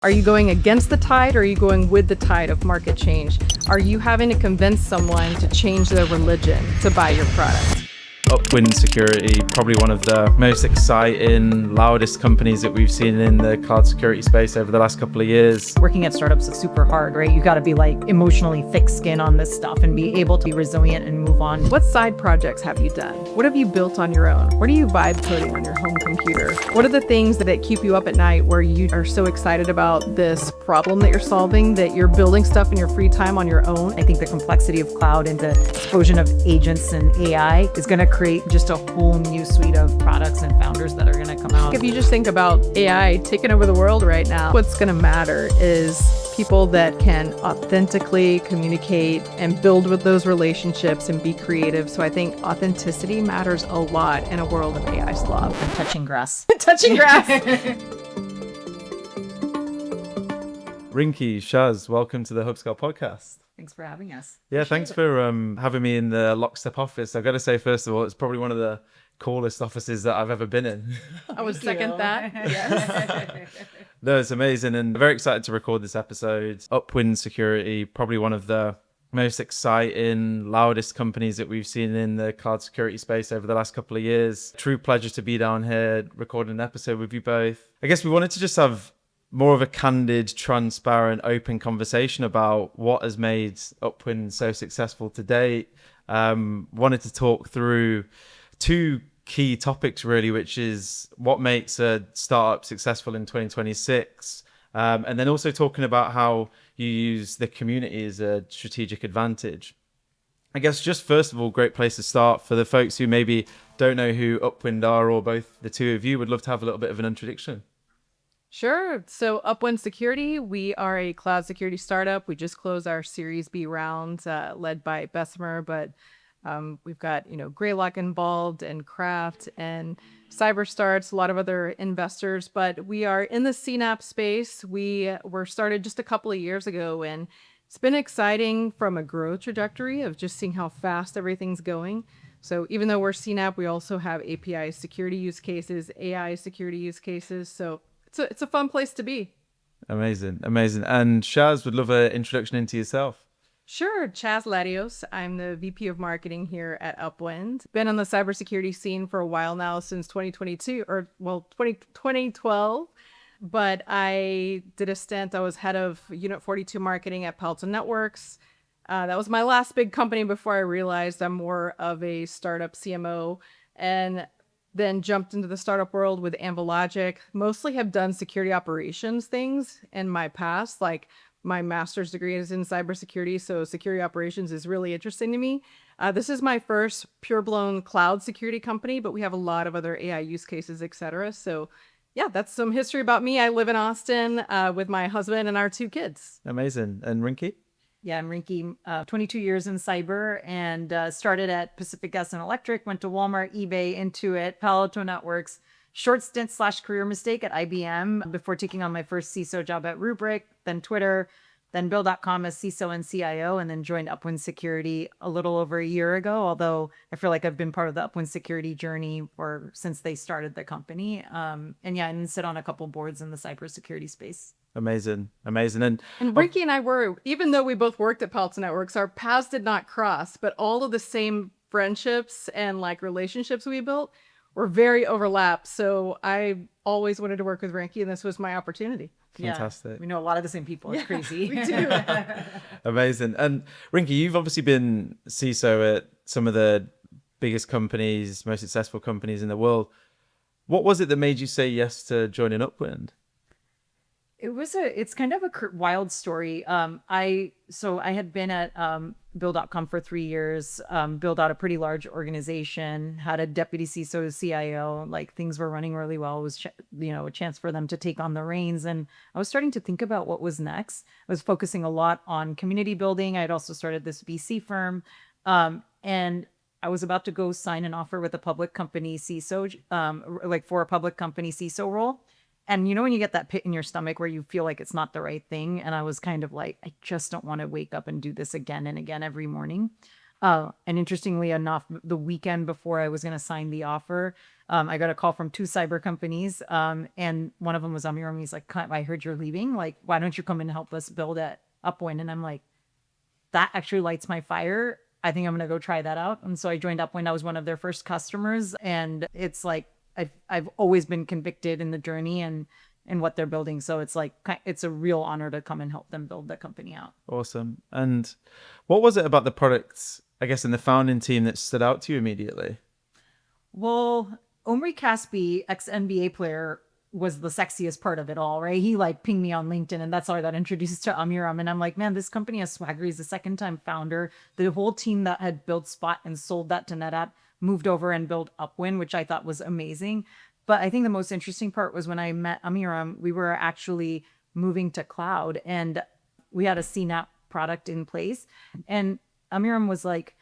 Are you going against the tide or are you going with the tide of market change? Are you having to convince someone to change their religion to buy your product? Upwind Security, probably one of the most exciting, loudest companies that we've seen in the cloud security space over the last couple of years. Working at startups is super hard, right? You got to be like emotionally thick skin on this stuff and be able to be resilient and move on. What side projects have you done? What have you built on your own? What are you vibe coding on your home computer? What are the things that keep you up at night where you are so excited about this problem that you're solving that you're building stuff in your free time on your own? I think the complexity of cloud and the explosion of agents and AI is going to create just a whole new suite of products and founders that are going to come out. If you just think about AI taking over the world right now, what's going to matter is people that can authentically communicate and build with those relationships and be creative. So I think authenticity matters a lot in a world of AI slop. And touching grass. Touching grass. Rinki, Shaz, welcome to the Hubscale Podcast. Thanks for having us. Yeah, thanks for having me in the Lockstep office. I've got to say, first of all, it's probably one of the coolest offices that I've ever been in. I would second that. Yes. No, it's amazing and very excited to record this episode. Upwind Security, probably one of the most exciting, loudest companies that we've seen in the cloud security space over the last couple of years. True pleasure to be down here recording an episode with you both. I guess we wanted to just have more of a candid, transparent, open conversation about what has made Upwind so successful to date. Wanted to talk through two key topics really, which is what makes a startup successful in 2026, and then also talking about how you use the community as a strategic advantage. I guess just first of all, great place to start for the folks who maybe don't know who Upwind are, or both the two of you would love to have a little bit of an introduction. Sure. So Upwind Security, we are a cloud security startup. We just closed our Series B round led by Bessemer, but we've got, Greylock involved and Kraft and CyberStarts, a lot of other investors, but we are in the CNAP space. We were started just a couple of years ago, and it's been exciting from a growth trajectory of just seeing how fast everything's going. So even though we're CNAP, we also have API security use cases, AI security use cases. So it's a fun place to be. Amazing. And Shaz, would love an introduction into yourself. Sure. Chaz Larios. I'm the VP of Marketing here at Upwind. Been on the cybersecurity scene for a while now, since 2012. But I did a stint. I was head of Unit 42 Marketing at Palo Alto Networks. That was my last big company before I realized I'm more of a startup CMO. And then jumped into the startup world with Anvilogic. Mostly have done security operations things in my past. Like my master's degree is in cybersecurity, so security operations is really interesting to me. This is my first pure-blown cloud security company, but we have a lot of other AI use cases, etc. So yeah, that's some history about me. I live in Austin with my husband and our two kids. Amazing. And Rinki? Yeah, I'm Rinki, 22 years in cyber, and started at Pacific Gas and Electric, went to Walmart, eBay, Intuit, Palo Alto Networks, short stint / career mistake at IBM before taking on my first CISO job at Rubrik, then Twitter, then Bill.com as CISO and CIO, and then joined Upwind Security a little over a year ago, although I feel like I've been part of the Upwind Security journey since they started the company. And sit on a couple boards in the cybersecurity space. Amazing. And Rinki and I were, even though we both worked at Palo Alto Networks, our paths did not cross, but all of the same friendships and relationships we built were very overlapped. So I always wanted to work with Rinki, and this was my opportunity. Fantastic. Yeah, we know a lot of the same people. It's crazy. We do. Amazing. And Rinki, you've obviously been CISO at some of the biggest companies, most successful companies in the world. What was it that made you say yes to joining Upwind? It's kind of a wild story. I had been at Bill.com for 3 years, built out a pretty large organization, had a deputy CISO, CIO, things were running really well. It was, a chance for them to take on the reins. And I was starting to think about what was next. I was focusing a lot on community building. I'd also started this VC firm. And I was about to go sign an offer with a public company CISO, for a public company CISO role. And when you get that pit in your stomach where you feel like it's not the right thing. And I was kind of like, I just don't want to wake up and do this again and again every morning. And interestingly enough, the weekend before I was going to sign the offer, I got a call from 2 cyber companies, and one of them was Amiram. He's like, I heard you're leaving. Like, why don't you come and help us build at Upwind? And I'm like, that actually lights my fire. I think I'm going to go try that out. And so I joined Upwind. I was one of their first customers. And it's like, I've always been convicted in the journey and what they're building. So it's like, it's a real honor to come and help them build the company out. Awesome. And what was it about the products, I guess, in the founding team that stood out to you immediately? Well, Omri Caspi, ex-NBA player, was the sexiest part of it all, right? He like pinged me on LinkedIn, and that's how I got introduced to Amiram. And I'm like, man, this company has swagger. He's the second time founder. The whole team that had built Spot and sold that to NetApp moved over and built Upwind, which I thought was amazing. But I think the most interesting part was when I met Amiram, we were actually moving to cloud, and we had a CNAP product in place. And Amiram was like,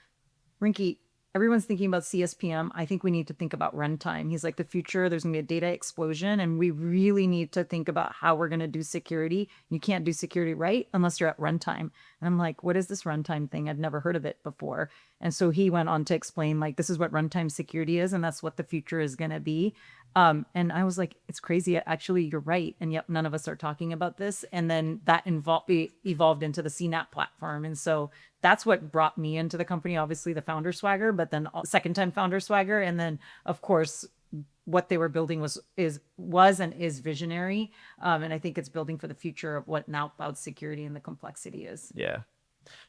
Rinki, everyone's thinking about CSPM. I think we need to think about runtime. He's like, the future, there's going to be a data explosion, and we really need to think about how we're going to do security. You can't do security right unless you're at runtime. And I'm like, what is this runtime thing? I've never heard of it before. And so he went on to explain, like, this is what runtime security is, and that's what the future is going to be. And I was like, it's crazy. Actually, you're right. And yet none of us are talking about this. And then that evolved into the CNAP platform. And so that's what brought me into the company, obviously the founder swagger, but then second time founder swagger. And then of course, what they were building was and is visionary. And I think it's building for the future of what now cloud security and the complexity is. Yeah.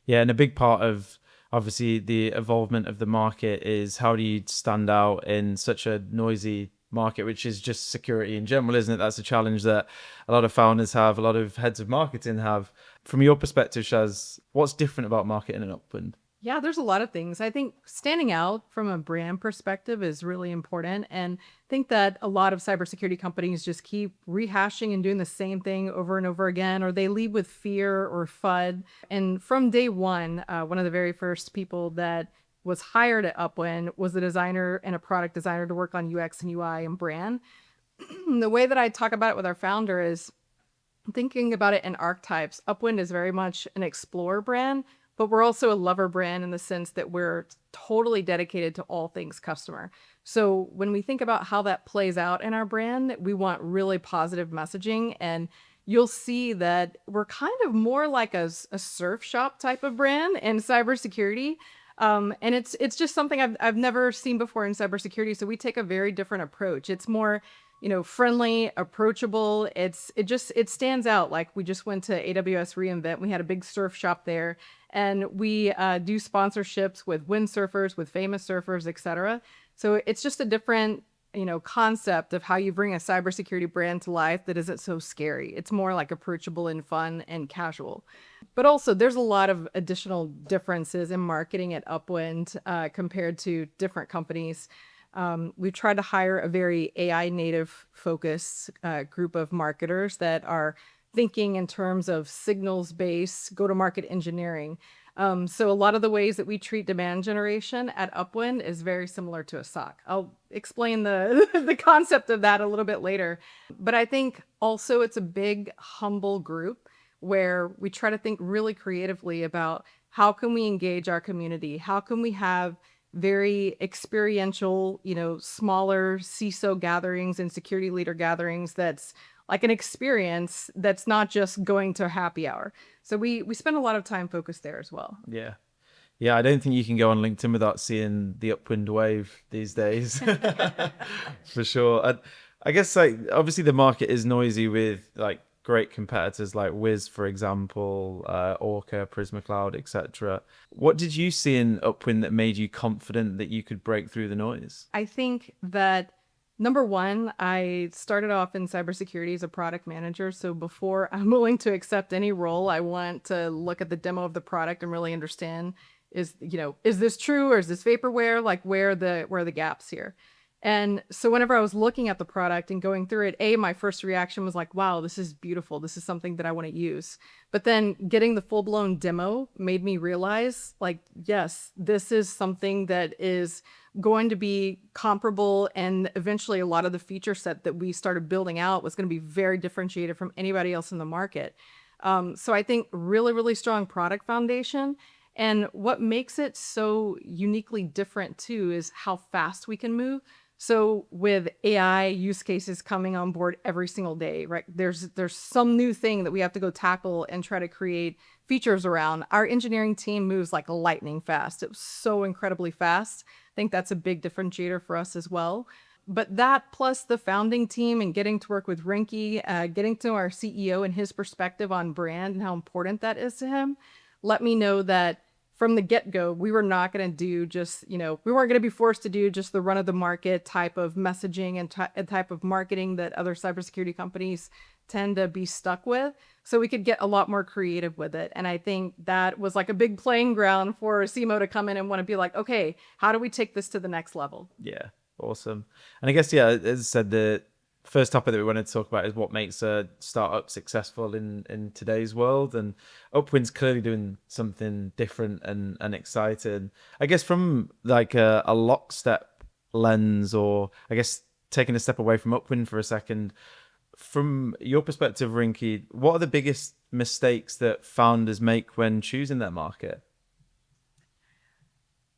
Yeah. And a big part of obviously the evolvement of the market is how do you stand out in such a noisy market, which is just security in general, isn't it? That's a challenge that a lot of founders have, a lot of heads of marketing have. From your perspective, Shaz, what's different about marketing in Upwind? Yeah, there's a lot of things. I think standing out from a brand perspective is really important. And I think that a lot of cybersecurity companies just keep rehashing and doing the same thing over and over again, or they lead with fear or FUD. And from day one of the very first people that was hired at Upwind was a designer and a product designer to work on UX and UI and brand. The way that I talk about it with our founder is thinking about it in archetypes. Upwind is very much an explorer brand, but we're also a lover brand in the sense that we're totally dedicated to all things customer. So when we think about how that plays out in our brand, we want really positive messaging, and you'll see that we're kind of more like a surf shop type of brand in cybersecurity. And it's just something I've never seen before in cybersecurity. So we take a very different approach. It's more, friendly, approachable. It stands out. Like we just went to AWS reInvent. We had a big surf shop there, and we do sponsorships with windsurfers, with famous surfers, etc. So it's just a different, concept of how you bring a cybersecurity brand to life that isn't so scary. It's more like approachable and fun and casual. But also there's a lot of additional differences in marketing at Upwind compared to different companies. We've tried to hire a very AI native focused group of marketers that are thinking in terms of signals-based go-to-market engineering. So a lot of the ways that we treat demand generation at Upwind is very similar to a SOC. I'll explain the concept of that a little bit later. But I think also it's a big, humble group where we try to think really creatively about how can we engage our community? How can we have very experiential, smaller CISO gatherings and security leader gatherings that's like an experience that's not just going to happy hour. So we spend a lot of time focused there as well. Yeah. Yeah, I don't think you can go on LinkedIn without seeing the Upwind wave these days. For sure. I guess obviously the market is noisy with great competitors like Wiz, for example, Orca, Prisma Cloud, etc. What did you see in Upwind that made you confident that you could break through the noise? I think that number one, I started off in cybersecurity as a product manager. So before I'm willing to accept any role, I want to look at the demo of the product and really understand is this true or is this vaporware? Like where are the gaps here? And so whenever I was looking at the product and going through it, my first reaction was like, wow, this is beautiful. This is something that I want to use. But then getting the full-blown demo made me realize, yes, this is something that is going to be comparable, and eventually a lot of the feature set that we started building out was going to be very differentiated from anybody else in the market. So I think really, really strong product foundation. And what makes it so uniquely different too is how fast we can move. So with AI use cases coming on board every single day, right? There's some new thing that we have to go tackle and try to create features around. Our engineering team moves like lightning fast. It was so incredibly fast. I think that's a big differentiator for us as well. But that plus the founding team and getting to work with Rinki, getting to know our CEO and his perspective on brand and how important that is to him, let me know that from the get-go, we were not going to do just, we weren't going to be forced to do just the run-of-the-market type of messaging and type of marketing that other cybersecurity companies tend to be stuck with. So we could get a lot more creative with it. And I think that was like a big playing ground for a CMO to come in and want to be like, okay, how do we take this to the next level? Yeah, awesome. And I guess, yeah, as I said, the first topic that we wanted to talk about is what makes a startup successful in today's world. And Upwind's clearly doing something different and exciting. I guess from like a lockstep lens, or I guess taking a step away from Upwind for a second, from your perspective, Rinki, what are the biggest mistakes that founders make when choosing their market?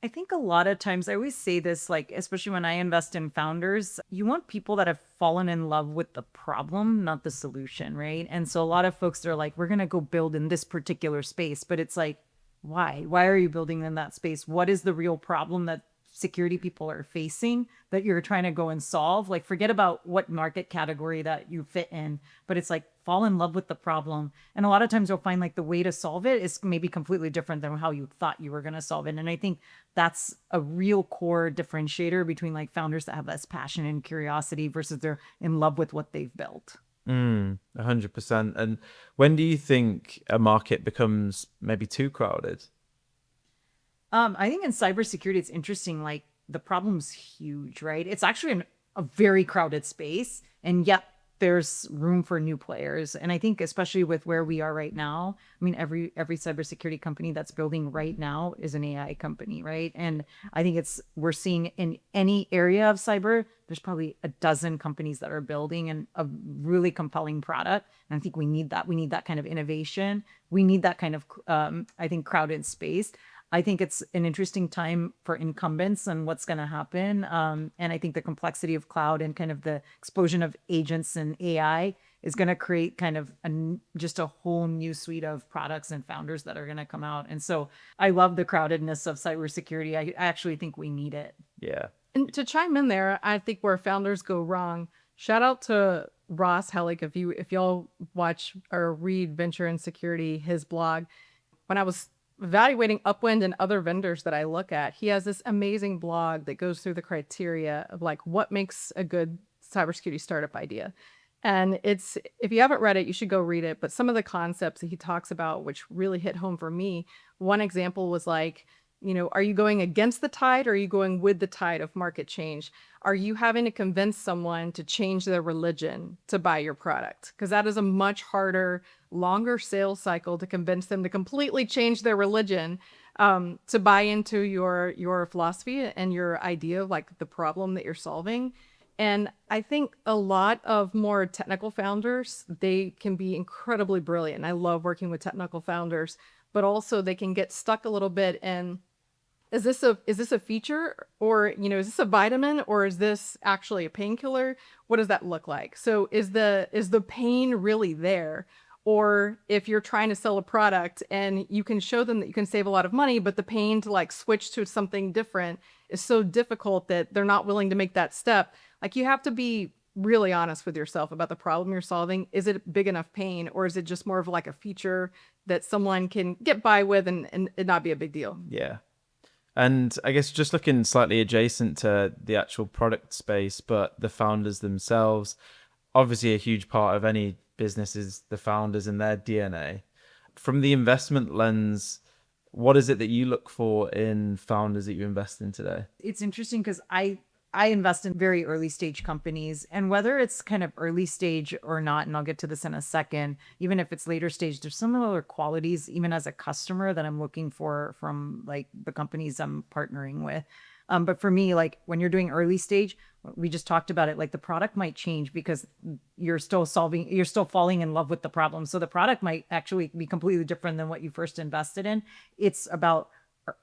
I think a lot of times I always say this, like, especially when I invest in founders, you want people that have fallen in love with the problem, not the solution, right? And so a lot of folks are like, we're going to go build in this particular space, but it's like, why? Why are you building in that space? What is the real problem that security people are facing that you're trying to go and solve? Like, forget about what market category that you fit in, but it's like, fall in love with the problem. And a lot of times you'll find like the way to solve it is maybe completely different than how you thought you were going to solve it. And I think that's a real core differentiator between like founders that have this passion and curiosity versus they're in love with what they've built. 100%. And when do you think a market becomes maybe too crowded? I think in cybersecurity, it's interesting. Like, the problem's huge, right? It's actually a very crowded space, and yet there's room for new players. And I think especially with where we are right now, I mean, every cybersecurity company that's building right now is an AI company, right? And I think we're seeing in any area of cyber, there's probably a dozen companies that are building a really compelling product. And I think we need that. We need that kind of innovation. We need that kind of, I think, crowded space. I think it's an interesting time for incumbents and what's going to happen. And I think the complexity of cloud and kind of the explosion of agents and AI is going to create kind of just a whole new suite of products and founders that are going to come out. And so I love the crowdedness of cybersecurity. I actually think we need it. Yeah. And to chime in there, I think where founders go wrong, shout out to Ross Hellick. If y'all watch or read Venture and Security, his blog, when I was evaluating Upwind and other vendors that I look at, he has this amazing blog that goes through the criteria of like what makes a good cybersecurity startup idea. And it's, if you haven't read it, you should go read it. But some of the concepts that he talks about, which really hit home for me, one example was like, are you going against the tide or are you going with the tide of market change? Are you having to convince someone to change their religion to buy your product? Because that is a much harder, longer sales cycle to convince them to completely change their religion, to buy into your philosophy and your idea of like the problem that you're solving. And I think a lot of more technical founders, they can be incredibly brilliant. I love working with technical founders, but also they can get stuck a little bit in, is this a feature, or is this a vitamin, or is this actually a painkiller? What does that look like? So is the pain really there? Or if you're trying to sell a product and you can show them that you can save a lot of money, but the pain to like switch to something different is so difficult that they're not willing to make that step. Like, you have to be really honest with yourself about the problem you're solving. Is it big enough pain, or is it just more of like a feature that someone can get by with and it not be a big deal? Yeah. And I guess just looking slightly adjacent to the actual product space, but the founders themselves, obviously a huge part of any business is the founders and their DNA. From the investment lens, what is it that you look for in founders that you invest in today? It's interesting because I invest in very early stage companies, and whether it's kind of early stage or not, and I'll get to this in a second, even if it's later stage, there's some other qualities, even as a customer, that I'm looking for from like the companies I'm partnering with. But for me, like when you're doing early stage, we just talked about it, like the product might change because you're still falling in love with the problem. So the product might actually be completely different than what you first invested in. It's about,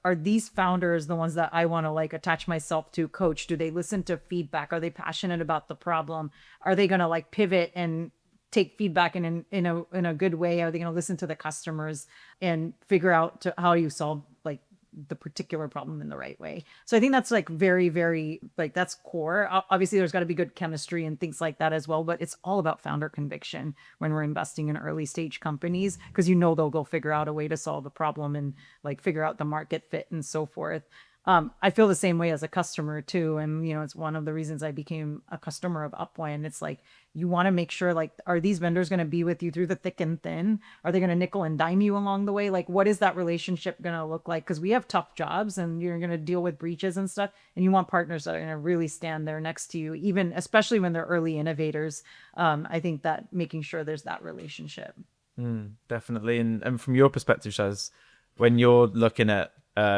are these founders the ones that I want to like attach myself to, coach? Do they listen to feedback? Are they passionate about the problem? Are they going to like pivot and take feedback in a good way? Are they going to listen to the customers and figure out how you solve like the particular problem in the right way? So I think that's like very, very like that's core. Obviously, there's got to be good chemistry and things like that as well, but it's all about founder conviction when we're investing in early stage companies, because they'll go figure out a way to solve the problem and like figure out the market fit and so forth. I feel the same way as a customer too. And, it's one of the reasons I became a customer of Upwind. It's like, you want to make sure, like, are these vendors going to be with you through the thick and thin? Are they going to nickel and dime you along the way? Like, what is that relationship going to look like? Because we have tough jobs and you're going to deal with breaches and stuff. And you want partners that are going to really stand there next to you, even especially when they're early innovators. I think that making sure there's that relationship. Definitely. And from your perspective, Shaz, when you're looking at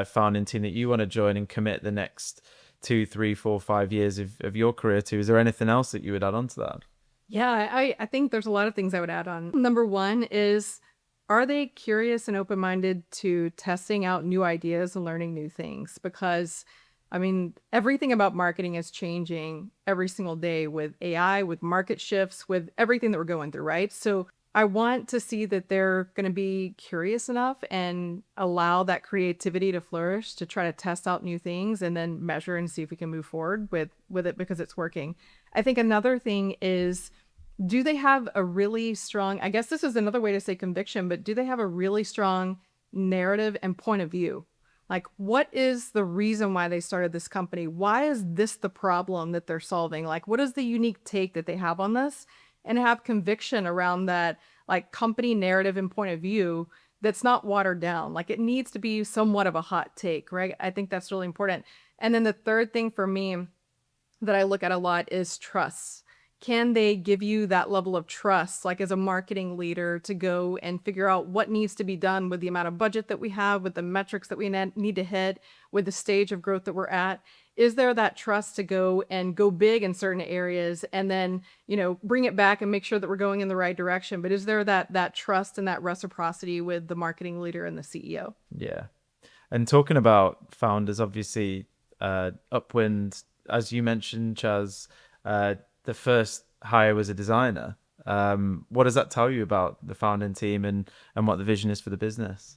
founding team that you want to join and commit the next 2, 3, 4, 5 years of your career to, is there anything else that you would add on to that? Yeah, I think there's a lot of things I would add on. Number one is, are they curious and open-minded to testing out new ideas and learning new things? Because, I mean, everything about marketing is changing every single day with AI, with market shifts, with everything that we're going through, right? So I want to see that they're going to be curious enough and allow that creativity to flourish, to try to test out new things and then measure and see if we can move forward with it because it's working. I think another thing is, do they have a really strong, I guess this is another way to say conviction, but do they have a really strong narrative and point of view? Like, what is the reason why they started this company? Why is this the problem that they're solving? Like, what is the unique take that they have on this? And have conviction around that, like, company narrative and point of view that's not watered down. Like, it needs to be somewhat of a hot take, right? I think that's really important. And then the third thing for me that I look at a lot is trust. Can they give you that level of trust, like as a marketing leader, to go and figure out what needs to be done with the amount of budget that we have, with the metrics that we need to hit, with the stage of growth that we're at? Is there that trust to go and go big in certain areas and then, bring it back and make sure that we're going in the right direction? But is there that trust and that reciprocity with the marketing leader and the CEO? Yeah. And talking about founders, obviously, Upwind, as you mentioned, Chaz, the first hire was a designer. What does that tell you about the founding team and what the vision is for the business?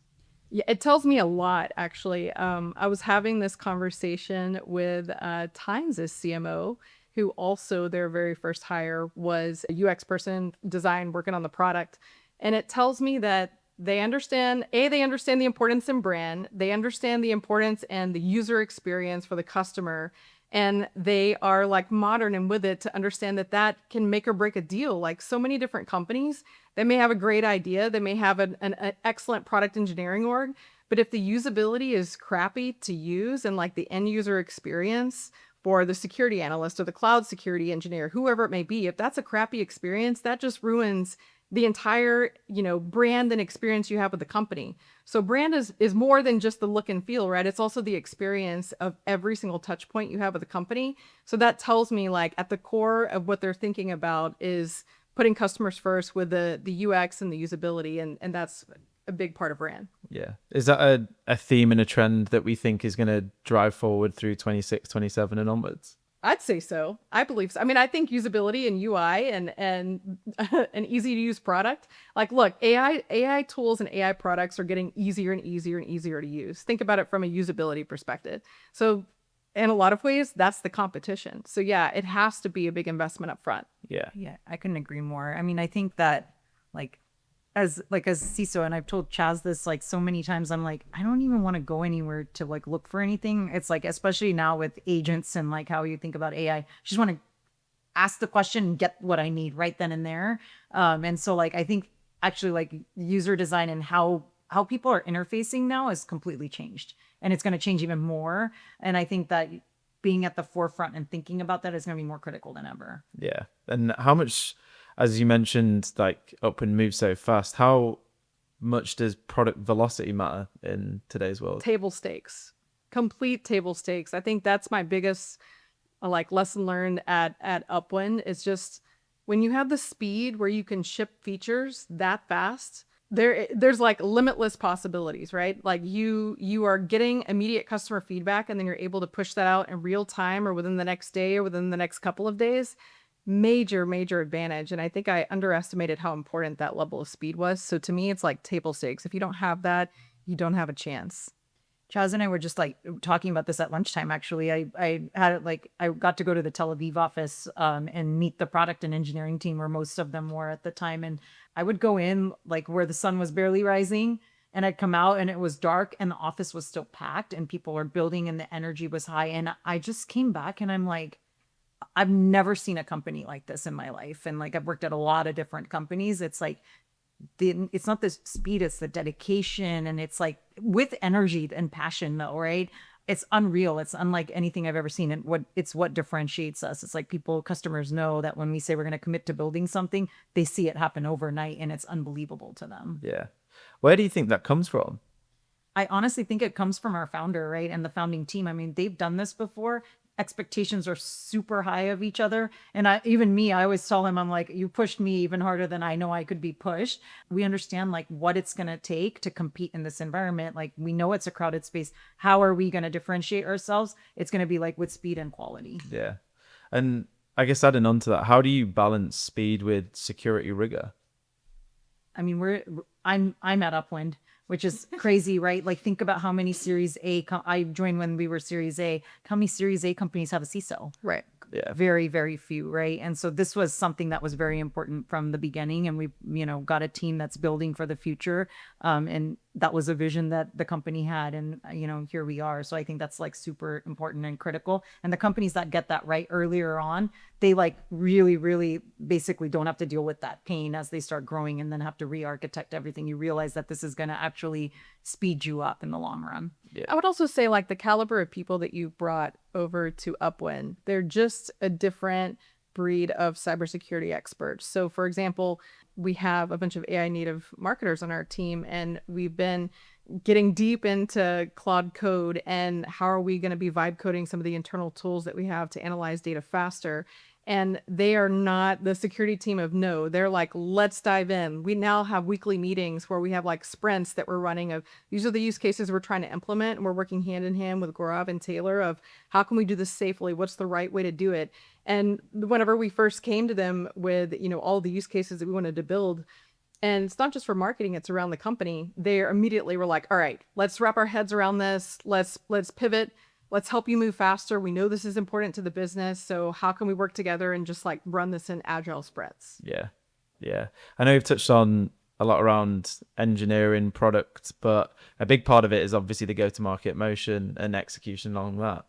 Yeah, it tells me a lot, actually. I was having this conversation with Times' CMO, who also their very first hire was a UX person, design, working on the product. And it tells me that they understand the importance in brand. They understand the importance and the user experience for the customer. And they are like modern and with it to understand that can make or break a deal. Like so many different companies, they may have a great idea. They may have an excellent product engineering org. But if the usability is crappy to use and like the end user experience for the security analyst or the cloud security engineer, whoever it may be, if that's a crappy experience, that just ruins the entire, brand and experience you have with the company. So brand is more than just the look and feel, right? It's also the experience of every single touch point you have with the company. So that tells me, like, at the core of what they're thinking about is putting customers first with the UX and the usability. And that's a big part of brand. Yeah. Is that a theme and a trend that we think is going to drive forward through 26, 27 and onwards? I'd say so. I believe so. I mean, I think usability and UI and an easy to use product. Like, look, AI tools and AI products are getting easier and easier and easier to use. Think about it from a usability perspective. So in a lot of ways, that's the competition. So yeah, it has to be a big investment up front. Yeah. Yeah, I couldn't agree more. I mean, I think that as CISO, and I've told Chaz this like so many times, I'm like, I don't even want to go anywhere to like look for anything. It's like, especially now with agents and like how you think about AI, I just want to ask the question and get what I need right then and there. And so like, I think actually like user design and how people are interfacing now has completely changed, and it's going to change even more. And I think that being at the forefront and thinking about that is going to be more critical than ever. Yeah. And how much, as you mentioned, like Upwind moves so fast, how much does product velocity matter in today's world? Table stakes, complete table stakes. I think that's my biggest lesson learned at Upwind is just when you have the speed where you can ship features that fast, there's like limitless possibilities, right? Like you are getting immediate customer feedback, and then you're able to push that out in real time or within the next day or within the next couple of days. Major advantage. And I think I underestimated how important that level of speed was. So to me, it's like table stakes. If you don't have that, you don't have a chance. Chaz and I were just like talking about this at lunchtime. Actually, I had like I got to go to the Tel Aviv office and meet the product and engineering team, where most of them were at the time. And I would go in like where the sun was barely rising, and I'd come out and it was dark, and the office was still packed, and people were building, and the energy was high. And I just came back, and I'm like, I've never seen a company like this in my life. And like I've worked at a lot of different companies. It's like it's not the speed, it's the dedication, and it's like with energy and passion though, right? It's unreal. It's unlike anything I've ever seen. And what differentiates us. It's like customers know that when we say we're going to commit to building something, they see it happen overnight, and it's unbelievable to them. Yeah. Where do you think that comes from? I honestly think it comes from our founder, right? And the founding team. I mean, they've done this before. Expectations are super high of each other. And I always tell him, I'm like, you pushed me even harder than I know I could be pushed. We understand like what it's going to take to compete in this environment. Like we know it's a crowded space. How are we going to differentiate ourselves? It's going to be like with speed and quality. Yeah. And I guess adding on to that, how do you balance speed with security rigor? I mean, I'm at Upwind, which is crazy, right? Like think about how many Series A, I joined when we were Series A. How many Series A companies have a CISO? Right. Yeah. Very, very few, right? And so this was something that was very important from the beginning, and we, got a team that's building for the future. And that was a vision that the company had, and here we are. So I think that's like super important and critical. And the companies that get that right earlier on, they like really, really basically don't have to deal with that pain as they start growing and then have to re-architect everything. You realize that this is going to actually speed you up in the long run. Yeah. I would also say like the caliber of people that you brought over to Upwind, they're just a different breed of cybersecurity experts. So for example, we have a bunch of AI native marketers on our team, and we've been getting deep into Claude Code and how are we going to be vibe coding some of the internal tools that we have to analyze data faster. And they are not the security team of no. They're like, let's dive in. We now have weekly meetings where we have like sprints that we're running of these are the use cases we're trying to implement. And we're working hand in hand with Gaurav and Taylor of how can we do this safely? What's the right way to do it? And whenever we first came to them with, all the use cases that we wanted to build, and it's not just for marketing, it's around the company, they immediately were like, all right, let's wrap our heads around this. Let's pivot. Let's help you move faster. We know this is important to the business. So how can we work together and just like run this in agile sprints? Yeah. Yeah. I know you've touched on a lot around engineering product, but a big part of it is obviously the go-to-market motion and execution along that.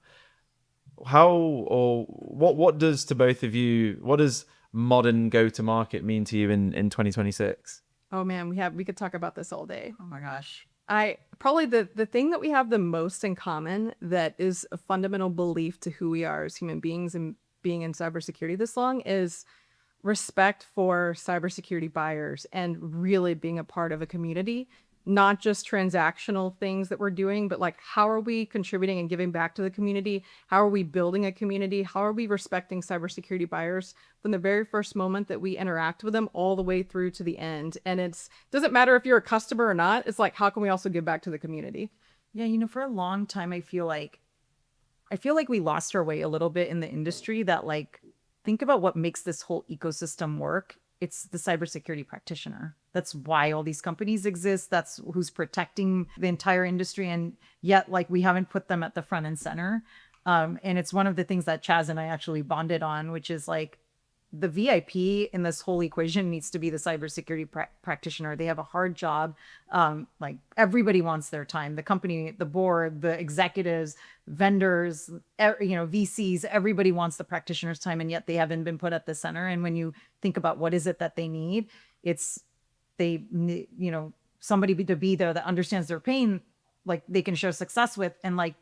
What does to both of you, what does modern go-to-market mean to you in 2026? Oh man, we could talk about this all day. Oh my gosh. I probably the thing that we have the most in common that is a fundamental belief to who we are as human beings and being in cybersecurity this long is respect for cybersecurity buyers and really being a part of a community, not just transactional things that we're doing, but like how are we contributing and giving back to the community? How are we building a community? How are we respecting cybersecurity buyers from the very first moment that we interact with them all the way through to the end? And it doesn't matter if you're a customer or not. It's like, how can we also give back to the community? Yeah, for a long time, I feel like we lost our way a little bit in the industry. That like, think about what makes this whole ecosystem work. It's the cybersecurity practitioner. That's why all these companies exist. That's who's protecting the entire industry. And yet, like, we haven't put them at the front and center. And it's one of the things that Chaz and I actually bonded on, which is like the VIP in this whole equation needs to be the cybersecurity practitioner. They have a hard job. Like everybody wants their time. The company, the board, the executives, vendors, VCs, everybody wants the practitioner's time, and yet they haven't been put at the center. And when you think about what is it that they need, somebody to be there that understands their pain, like they can share success with, and like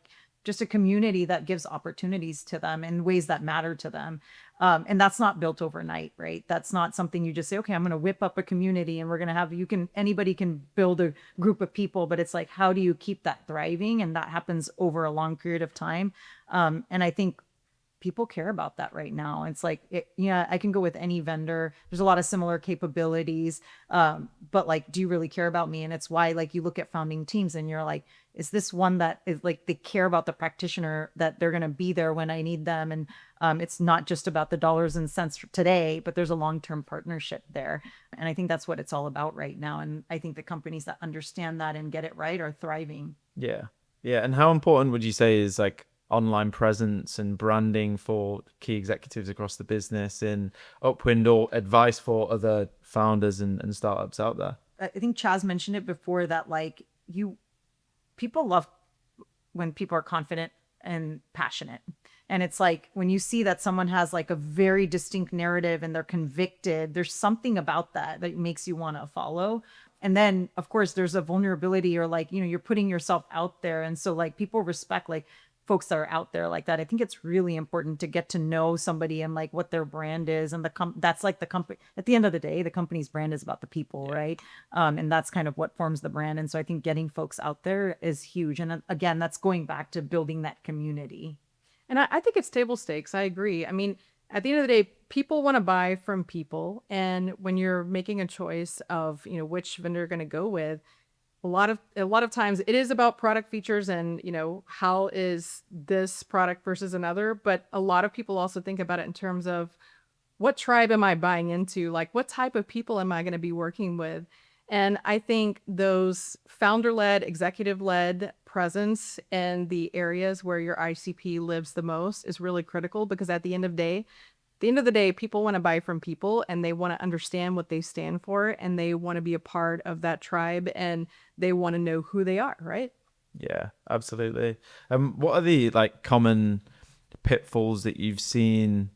just a community that gives opportunities to them in ways that matter to them. And that's not built overnight, right? That's not something you just say, okay, I'm going to whip up a community and we're going to have, anybody can build a group of people, but it's like, how do you keep that thriving? And that happens over a long period of time. And I think people care about that right now. It's like, yeah, I can go with any vendor. There's a lot of similar capabilities. But like, do you really care about me? And it's why, like, you look at founding teams and you're like, is this one that is like, they care about the practitioner, that they're going to be there when I need them. And it's not just about the dollars and cents for today, but there's a long-term partnership there. And I think that's what it's all about right now. And I think the companies that understand that and get it right are thriving. Yeah. Yeah. And how important would you say is like online presence and branding for key executives across the business in Upwind, or advice for other founders and startups out there? I think Chaz mentioned it before, that like people love when people are confident and passionate. And it's like when you see that someone has like a very distinct narrative and they're convicted, there's something about that makes you want to follow. And then of course there's a vulnerability, or like, you're putting yourself out there. And so like people respect like folks that are out there like that. I think it's really important to get to know somebody and like what their brand is. And that's like the company, at the end of the day, the company's brand is about the people, right? And that's kind of what forms the brand. And so I think getting folks out there is huge. And again, that's going back to building that community. And I think it's table stakes. I agree. I mean, at the end of the day, people want to buy from people. And when you're making a choice of, which vendor you're going to go with, a lot of times it is about product features and, how is this product versus another. But a lot of people also think about it in terms of, what tribe am I buying into? Like, what type of people am I going to be working with? And I think those founder-led, executive-led presence in the areas where your ICP lives the most is really critical, because at the end of the day, people want to buy from people, and they want to understand what they stand for, and they want to be a part of that tribe, and they want to know who they are, right? Yeah, absolutely. What are the like common pitfalls that you've seen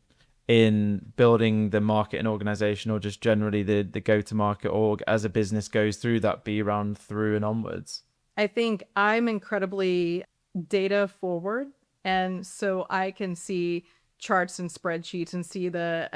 in building the marketing organization, or just generally the go-to-market org as a business goes through that B round through and onwards? I think I'm incredibly data forward, and so I can see charts and spreadsheets and see the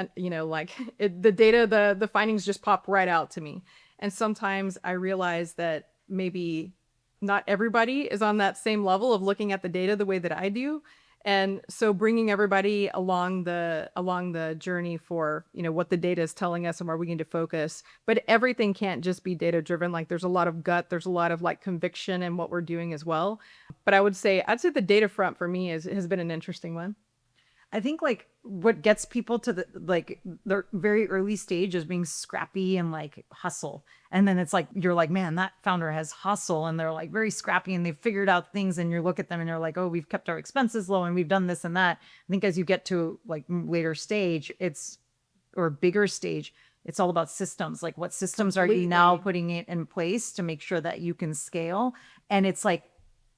data, the findings just pop right out to me. And sometimes I realize that maybe not everybody is on that same level of looking at the data the way that I do. And so bringing everybody along the journey for, what the data is telling us and where we need to focus. But everything can't just be data driven. Like, there's a lot of gut, there's a lot of like conviction in what we're doing as well. But I'd say the data front for me has been an interesting one. I think like what gets people to the very early stage is being scrappy and like hustle. And then it's like, you're like, man, that founder has hustle, and they're like very scrappy and they've figured out things, and you look at them and you're like, oh, we've kept our expenses low and we've done this and that. I think as you get to like later stage, or bigger stage, it's all about systems. Like, what systems are you now putting it in place to make sure that you can scale? And it's like,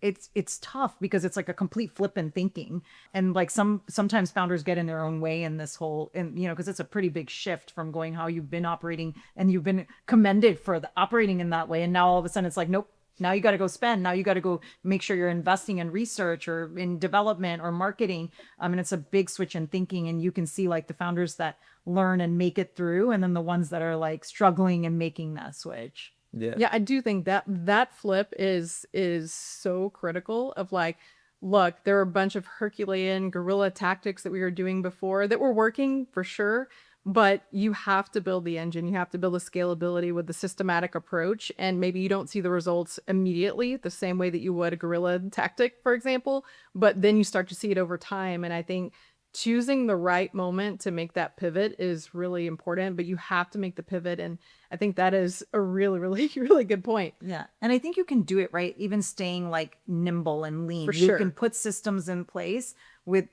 it's tough because it's like a complete flip in thinking. And like sometimes founders get in their own way in this whole, and because it's a pretty big shift from going how you've been operating, and you've been commended for the operating in that way. And now all of a sudden it's like, nope, now you got to go spend. Now you got to go make sure you're investing in research or in development or marketing. And it's a big switch in thinking. And you can see like the founders that learn and make it through, and then the ones that are like struggling and making that switch. Yeah, I do think that flip is so critical of like, look, there are a bunch of Herculean guerrilla tactics that we were doing before that were working for sure, but you have to build the engine. You have to build a scalability with the systematic approach, and maybe you don't see the results immediately the same way that you would a guerrilla tactic, for example, but then you start to see it over time. And I think choosing the right moment to make that pivot is really important, but you have to make the pivot. And I think that is a really, really, really good point. Yeah. And I think you can do it, right? Even staying like nimble and lean. For you sure. can put systems in place with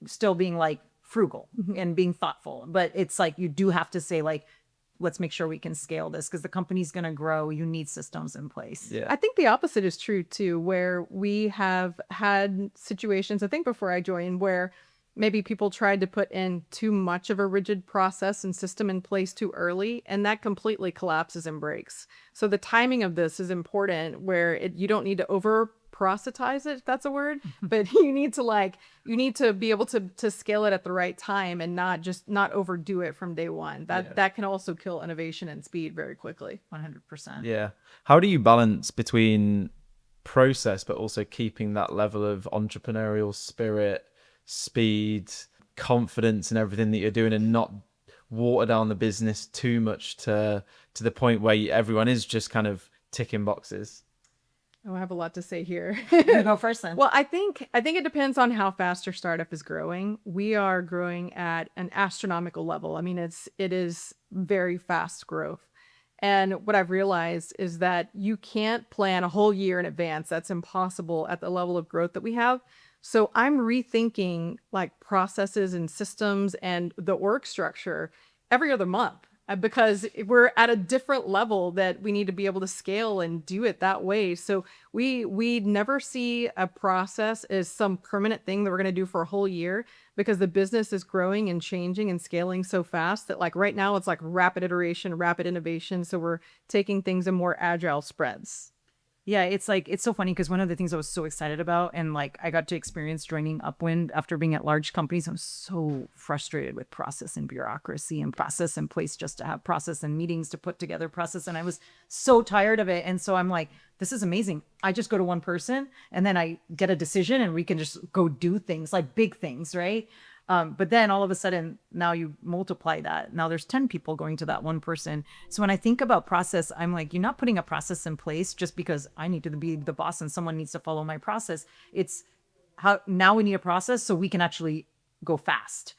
still being like frugal and being thoughtful. But it's like, you do have to say like, let's make sure we can scale this, because the company's going to grow. You need systems in place. Yeah. I think the opposite is true too, where we have had situations, I think before I joined, where maybe people tried to put in too much of a rigid process and system in place too early, and that completely collapses and breaks. So the timing of this is important, where you don't need to over proselytize it, if that's a word, but you need to be able to scale it at the right time and not overdo it from day one. That can also kill innovation and speed very quickly. 100%. Yeah. How do you balance between process but also keeping that level of entrepreneurial spirit, speed, confidence, and everything that you're doing, and not water down the business too much to the point where everyone is just kind of ticking boxes? Oh, I have a lot to say here. You go first then. Well, I think it depends on how fast your startup is growing. We are growing at an astronomical level. I mean, it is very fast growth. And what I've realized is that you can't plan a whole year in advance. That's impossible at the level of growth that we have. So I'm rethinking like processes and systems and the org structure every other month because we're at a different level that we need to be able to scale and do it that way. So we never see a process as some permanent thing that we're going to do for a whole year, because the business is growing and changing and scaling so fast that like right now it's like rapid iteration, rapid innovation. So we're taking things in more agile spreads. Yeah, it's like, it's so funny because one of the things I was so excited about, and like I got to experience joining Upwind after being at large companies, I'm so frustrated with process and bureaucracy and process in place just to have process and meetings to put together process. And I was so tired of it. And so I'm like, this is amazing. I just go to one person and then I get a decision and we can just go do things like big things, right? But then all of a sudden, now you multiply that. Now there's 10 people going to that one person. So when I think about process, I'm like, you're not putting a process in place just because I need to be the boss and someone needs to follow my process. It's how now we need a process so we can actually go fast.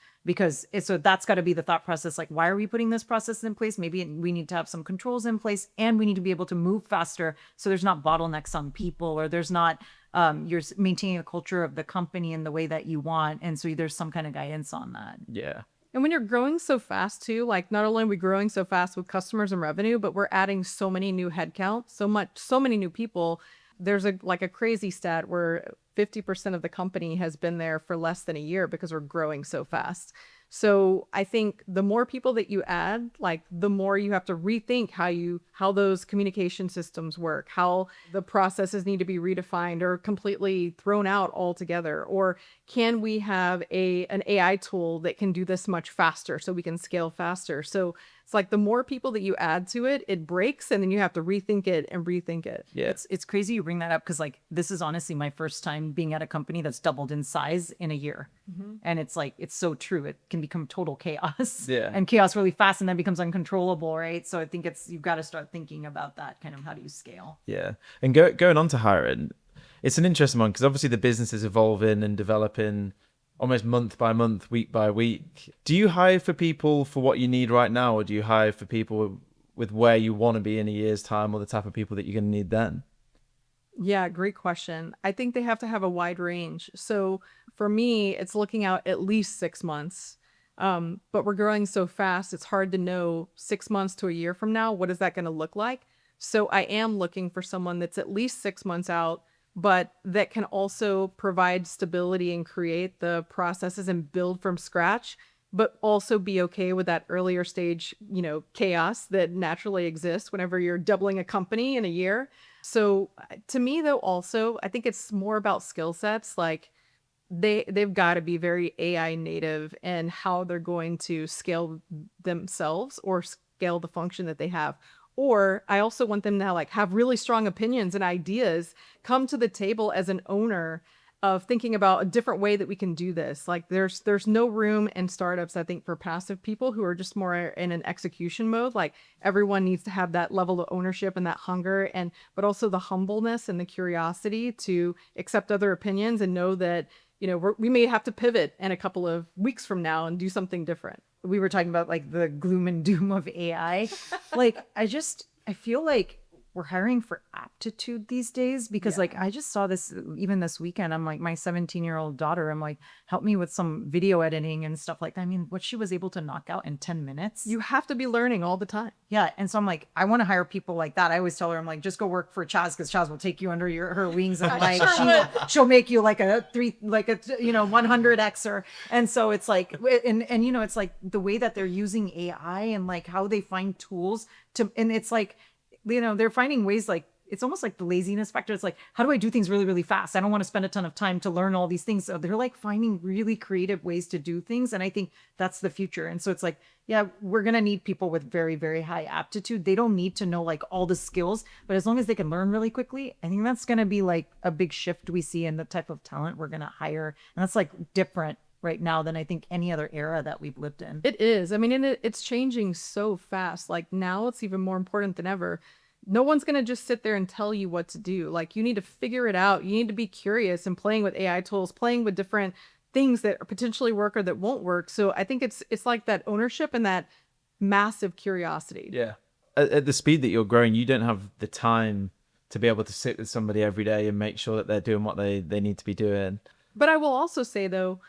So that's got to be the thought process. Like, why are we putting this process in place? Maybe we need to have some controls in place, and we need to be able to move faster. So there's not bottlenecks on people, or there's not, you're maintaining a culture of the company in the way that you want. And so there's some kind of guidance on that. Yeah. And when you're growing so fast too, like not only are we growing so fast with customers and revenue, but we're adding so many new headcount, so many new people. There's a crazy stat where 50% of the company has been there for less than a year because we're growing so fast. So I think the more people that you add, like the more you have to rethink how those communication systems work, how the processes need to be redefined or completely thrown out altogether. Or can we have an AI tool that can do this much faster so we can scale faster? So it's like the more people that you add to it, it breaks, and then you have to rethink it and rethink it. Yeah. It's crazy you bring that up because like this is honestly my first time being at a company that's doubled in size in a year. Mm-hmm. And it's like, it's so true. It can become total chaos. Yeah. And chaos really fast and then becomes uncontrollable, right? So I think you've got to start thinking about that kind of how do you scale? Yeah. And going on to hiring, it's an interesting one because obviously the business is evolving and developing almost month by month, week by week. Do you hire for people for what you need right now, or do you hire for people with where you want to be in a year's time, or the type of people that you're going to need then? Yeah, great question. I think they have to have a wide range. So for me, it's looking out at least 6 months. But we're growing so fast, it's hard to know 6 months to a year from now, what is that going to look like? So I am looking for someone that's at least 6 months out, but that can also provide stability and create the processes and build from scratch, but also be okay with that earlier stage, chaos that naturally exists whenever you're doubling a company in a year. So to me, though, also, I think it's more about skill sets. Like they've got to be very AI native and how they're going to scale themselves or scale the function that they have. Or I also want them to have really strong opinions and ideas, come to the table as an owner of thinking about a different way that we can do this. Like there's no room in startups, I think, for passive people who are just more in an execution mode. Like everyone needs to have that level of ownership and that hunger, but also the humbleness and the curiosity to accept other opinions and know that, we may have to pivot in a couple of weeks from now and do something different. We were talking about like the gloom and doom of AI. Like, I feel like we're hiring for aptitude these days because like I just saw this even this weekend. I'm like, my 17-year-old daughter, I'm like, help me with some video editing and stuff like that. I mean, what she was able to knock out in 10 minutes. You have to be learning all the time. Yeah. And so I'm like, I want to hire people like that. I always tell her, I'm like, just go work for Shaz because Shaz will take you under her wings and like she'll make you like a 100xer. And so it's like, and it's like the way that they're using AI and like how they find tools and it's like, they're finding ways like it's almost like the laziness factor. It's like, how do I do things really, really fast? I don't want to spend a ton of time to learn all these things. So they're like finding really creative ways to do things. And I think that's the future. And so it's like, yeah, we're going to need people with very, very high aptitude. They don't need to know like all the skills, but as long as they can learn really quickly, I think that's going to be like a big shift we see in the type of talent we're going to hire. And that's like different right now than I think any other era that we've lived in. It is. I mean, and it's changing so fast. Like now it's even more important than ever. No one's going to just sit there and tell you what to do. Like you need to figure it out. You need to be curious and playing with AI tools, playing with different things that potentially work or that won't work. So I think it's like that ownership and that massive curiosity. Yeah. At the speed that you're growing, you don't have the time to be able to sit with somebody every day and make sure that they're doing what they need to be doing. But I will also say though,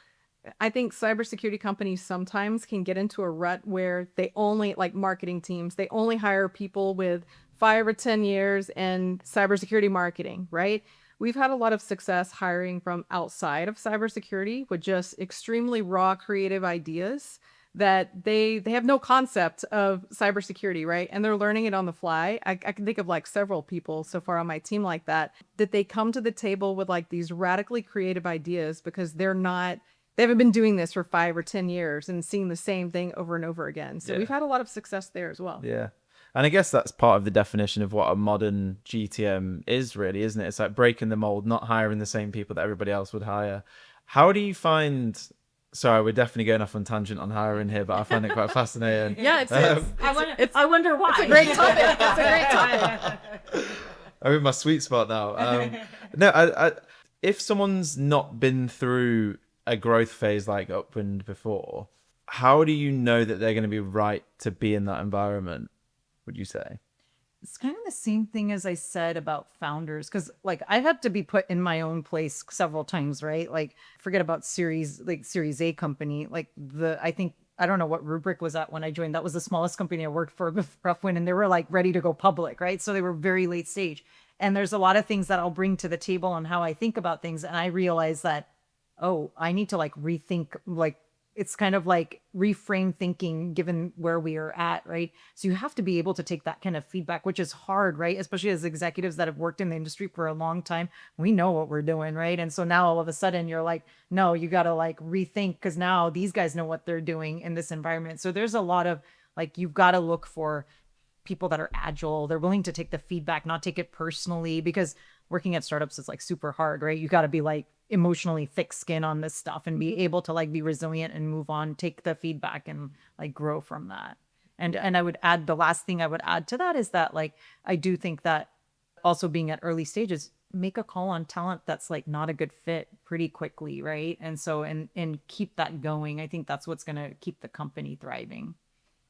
I think cybersecurity companies sometimes can get into a rut where they only, like marketing teams, they only hire people with 5 or 10 years in cybersecurity marketing, right? We've had a lot of success hiring from outside of cybersecurity with just extremely raw creative ideas that they have no concept of cybersecurity, right? And they're learning it on the fly. I can think of like several people so far on my team like that they come to the table with like these radically creative ideas because they haven't been doing this for 5 or 10 years and seeing the same thing over and over again. So we've had a lot of success there as well. Yeah. And I guess that's part of the definition of what a modern GTM is really, isn't it? It's like breaking the mold, not hiring the same people that everybody else would hire. How do you find... Sorry, we're definitely going off on tangent on hiring here, but I find it quite fascinating. Yeah, I wonder why. It's a great topic. It's a great topic. I'm in my sweet spot now. No, if someone's not been through a growth phase like Upwind before, how do you know that they're going to be right to be in that environment, would you say? It's kind of the same thing as I said about founders, because like I've had to be put in my own place several times, right? Like forget about Series A company. Like I don't know what rubric was at when I joined. That was the smallest company I worked for before Upwind, and they were like ready to go public, right? So they were very late stage. And there's a lot of things that I'll bring to the table on how I think about things. And I realize that, oh, I need to like rethink, like it's kind of like reframe thinking given where we are at, right? So you have to be able to take that kind of feedback, which is hard, right? Especially as executives that have worked in the industry for a long time. We know what we're doing, right? And so now all of a sudden you're like, no, you got to like rethink because now these guys know what they're doing in this environment. So there's a lot of like, you've got to look for people that are agile. They're willing to take the feedback, not take it personally, because working at startups is like super hard, right? You got to be like emotionally thick skin on this stuff and be able to like be resilient and move on, take the feedback and like grow from that. And I would add, the last thing I would add to that is that like, I do think that also being at early stages, make a call on talent that's like not a good fit pretty quickly, right? And so, and keep that going. I think that's what's going to keep the company thriving.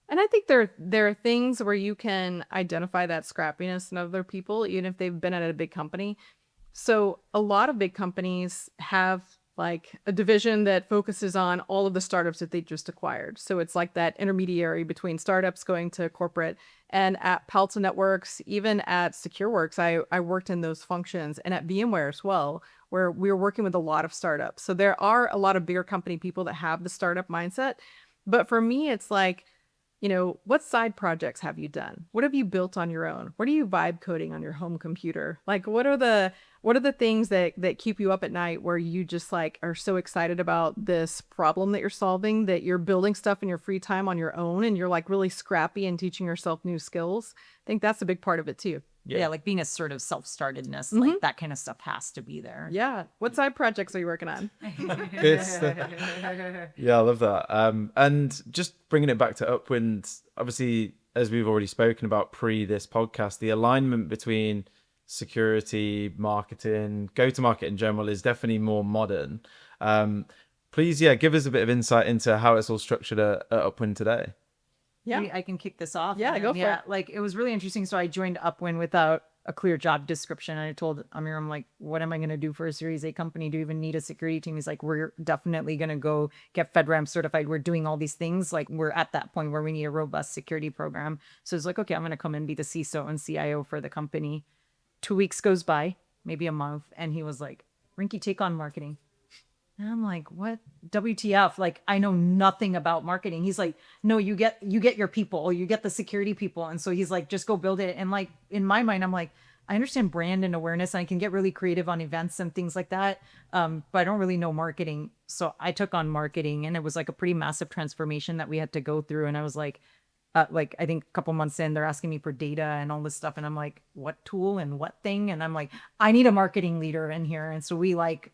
And I think there are things where you can identify that scrappiness in other people, even if they've been at a big company. So a lot of big companies have like a division that focuses on all of the startups that they just acquired. So it's like that intermediary between startups going to corporate. And at Palo Alto Networks, even at SecureWorks, I worked in those functions, and at VMware as well, where we were working with a lot of startups. So there are a lot of bigger company people that have the startup mindset. But for me, it's like, you know, what side projects have you done? What have you built on your own? What are you vibe coding on your home computer? Like, what are the things that keep you up at night where you just like are so excited about this problem that you're solving that you're building stuff in your free time on your own and you're like really scrappy and teaching yourself new skills? I think that's a big part of it too. Yeah, like being a sort of self-startedness, like that kind of stuff has to be there. Yeah. What side projects are you working on? Yeah, I love that. And just bringing it back to Upwind, obviously, as we've already spoken about pre this podcast, the alignment between security, marketing, go-to-market in general is definitely more modern. Please, give us a bit of insight into how it's all structured at Upwind today. Yeah, I can kick this off. Yeah, go for it. Like it was really interesting. So I joined Upwind without a clear job description. And I told Amir, I'm like, what am I going to do for a Series A company? Do you even need a security team? He's like, we're definitely going to go get FedRAMP certified. We're doing all these things. Like we're at that point where we need a robust security program. So it's like, okay, I'm going to come and be the CISO and CIO for the company. 2 weeks goes by, maybe a month. And he was like, Rinki, take on marketing. And I'm like, what? WTF? Like, I know nothing about marketing. He's like, no, you get your people, or you get the security people. And so he's like, just go build it. And like, in my mind, I'm like, I understand brand and awareness, and I can get really creative on events and things like that. But I don't really know marketing. So I took on marketing, and it was like a pretty massive transformation that we had to go through. And I was like I think a couple months in, they're asking me for data and all this stuff. And I'm like, what tool and what thing? And I'm like, I need a marketing leader in here. And so we like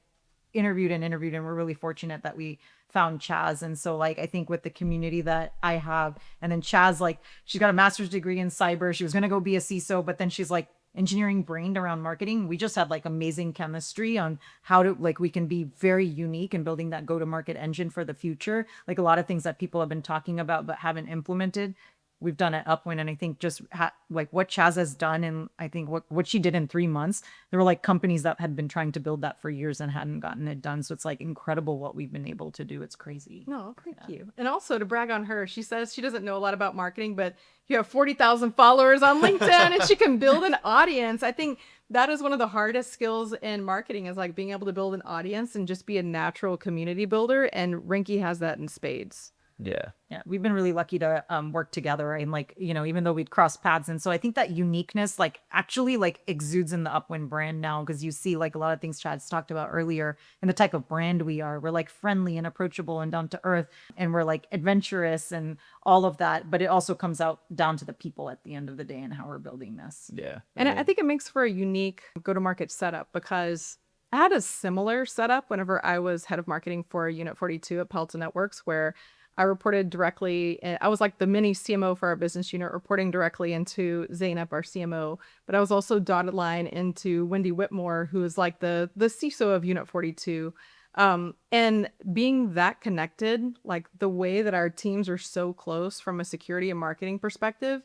interviewed, and we're really fortunate that we found Chaz. And so like I think with the community that I have, and then Chaz, like she's got a master's degree in cyber. She was gonna go be a CISO, but then she's like engineering brained around marketing. We just had like amazing chemistry on how to like we can be very unique in building that go-to-market engine for the future. Like a lot of things that people have been talking about but haven't implemented, we've done at Upwind. And I think just like what Chaz has done, and I think what she did in 3 months, there were like companies that had been trying to build that for years and hadn't gotten it done. So it's like incredible what we've been able to do. It's crazy. No, thank you. And also to brag on her, she says she doesn't know a lot about marketing, but you have 40,000 followers on LinkedIn and she can build an audience. I think that is one of the hardest skills in marketing, is like being able to build an audience and just be a natural community builder. And Rinki has that in spades. Yeah, we've been really lucky to work together, and like, you know, even though we'd cross paths. And so I think that uniqueness like actually like exudes in the Upwind brand now, because you see like a lot of things Chad's talked about earlier, and the type of brand we are. We're like friendly and approachable and down to earth, and we're like adventurous and all of that. But it also comes out down to the people at the end of the day and how we're building this. Yeah. And I think it makes for a unique go-to-market setup, because I had a similar setup whenever I was head of marketing for Unit 42 at Palo Alto Networks, where I reported directly, I was like the mini CMO for our business unit, reporting directly into Zainab, our CMO, but I was also dotted line into Wendy Whitmore, who is like the CISO of Unit 42. And being that connected, like the way that our teams are so close from a security and marketing perspective,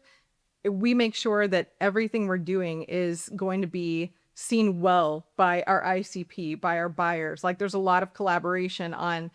we make sure that everything we're doing is going to be seen well by our ICP, by our buyers. Like there's a lot of collaboration on,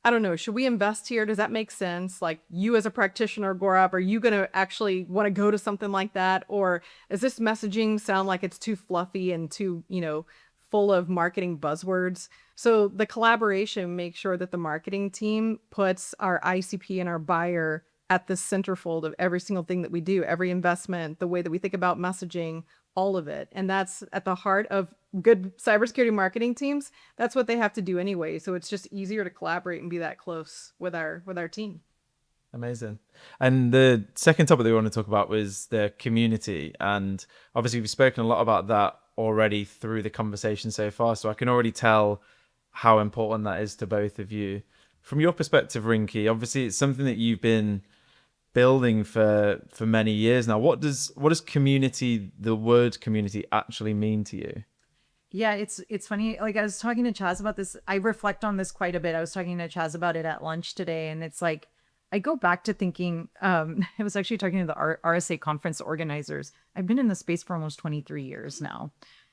I don't know, should we invest here? Does that make sense? Like you as a practitioner, Gaurav, are you going to actually want to go to something like that? Or is this messaging sound like it's too fluffy and too, you know, full of marketing buzzwords? So the collaboration makes sure that the marketing team puts our ICP and our buyer at the centerfold of every single thing that we do, every investment, the way that we think about messaging, all of it. And that's at the heart of good cybersecurity marketing teams. That's what they have to do anyway. So it's just easier to collaborate and be that close with our team. Amazing. And the second topic that we want to talk about was the community. And obviously we've spoken a lot about that already through the conversation so far. So I can already tell how important that is to both of you. From your perspective, Rinki, obviously it's something that you've been building for many years now. What does community, the word community, actually mean to you? Yeah, it's funny. Like I was talking to Chaz about this. I reflect on this quite a bit. I was talking to Chaz about it at lunch today, and it's like I go back to thinking. I was actually talking to the RSA conference organizers. I've been in the space for almost 23 years now.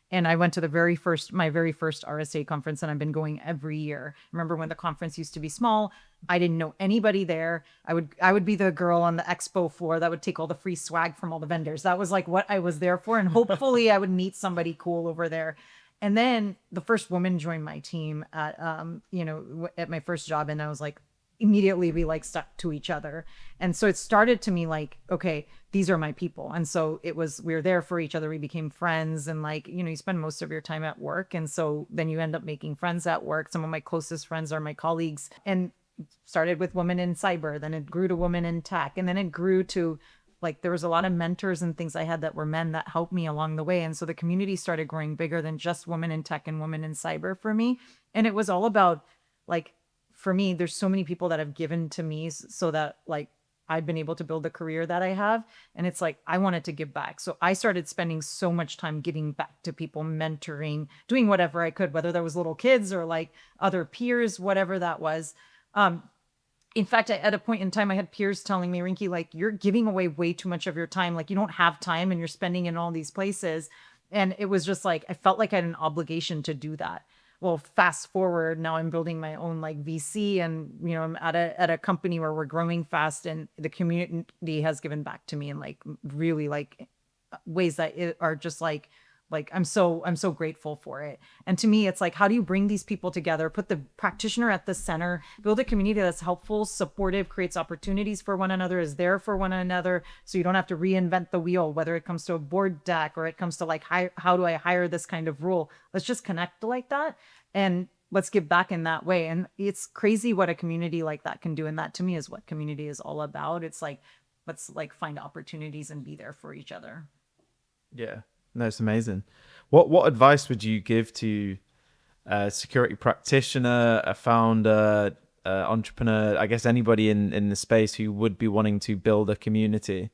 And I went to my very first RSA conference, and I've been going every year. Remember when the conference used to be small? I didn't know anybody there. I would be the girl on the expo floor that would take all the free swag from all the vendors. That was like what I was there for. And hopefully I would meet somebody cool over there. And then the first woman joined my team at, at my first job. And I was like, immediately we like stuck to each other. And so it started to me like, okay, these are my people. And so we were there for each other. We became friends, and like, you spend most of your time at work. And so then you end up making friends at work. Some of my closest friends are my colleagues, and started with women in cyber. Then it grew to women in tech. And then it grew to like, there was a lot of mentors and things I had that were men that helped me along the way. And so the community started growing bigger than just women in tech and women in cyber for me. And it was all about like, for me, there's so many people that have given to me so that like I've been able to build the career that I have. And it's like, I wanted to give back. So I started spending so much time giving back to people, mentoring, doing whatever I could, whether that was little kids or like other peers, whatever that was. In fact, at a point in time, I had peers telling me, Rinki, like, you're giving away way too much of your time. Like, you don't have time and you're spending in all these places. And it was just like, I felt like I had an obligation to do that. Well, fast forward, now I'm building my own like VC, and I'm at a company where we're growing fast, and the community has given back to me in like really like ways that are just like Like I'm so grateful for it. And to me, it's like, how do you bring these people together, put the practitioner at the center, build a community that's helpful, supportive, creates opportunities for one another, is there for one another, so you don't have to reinvent the wheel, whether it comes to a board deck or it comes to like, how do I hire this kind of role? Let's just connect like that and let's give back in that way. And it's crazy what a community like that can do. And that to me is what community is all about. It's like, let's like find opportunities and be there for each other. Yeah. No, it's amazing. What advice would you give to a security practitioner, a founder, entrepreneur, I guess anybody in the space who would be wanting to build a community?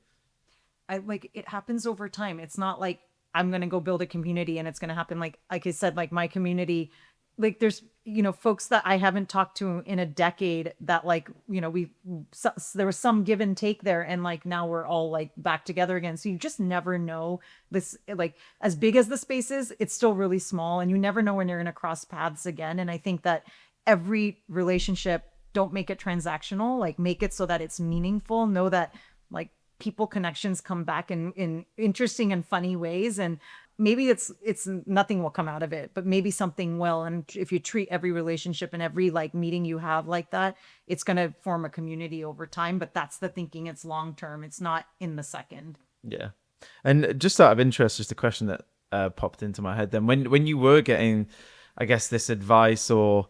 It happens over time. It's not like I'm going to go build a community and it's going to happen. Like I said, like my community, like there's, folks that I haven't talked to in a decade that like, there was some give and take there. And like, now we're all like back together again. So you just never know this, like as big as the space is, it's still really small and you never know when you're going to cross paths again. And I think that every relationship, don't make it transactional, like make it so that it's meaningful. Know that like people connections come back in interesting and funny ways. And maybe it's nothing will come out of it, but maybe something will. And if you treat every relationship and every like meeting you have like that, it's going to form a community over time. But that's the thinking. It's long term. It's not in the second. Yeah. And just out of interest, just a question that popped into my head then, when you were getting, I guess, this advice, or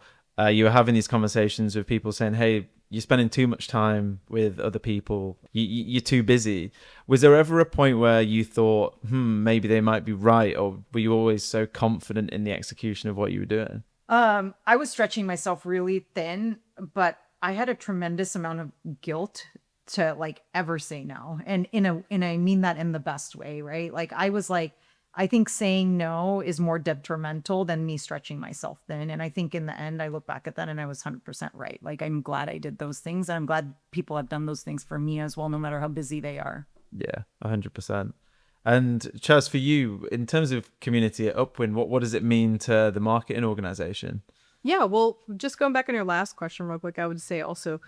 you were having these conversations with people saying, hey, you're spending too much time with other people, you're too busy. Was there ever a point where you thought, maybe they might be right? Or were you always so confident in the execution of what you were doing? I was stretching myself really thin, but I had a tremendous amount of guilt to like ever say no. And I mean that in the best way, right? Like I was like, I think saying no is more detrimental than me stretching myself thin. And I think in the end, I look back at that and I was 100% right. Like, I'm glad I did those things. And I'm glad people have done those things for me as well, no matter how busy they are. Yeah, 100%. And Chaz, for you, in terms of community at Upwind, what does it mean to the marketing organization? Yeah, well, just going back on your last question real quick, I would say also,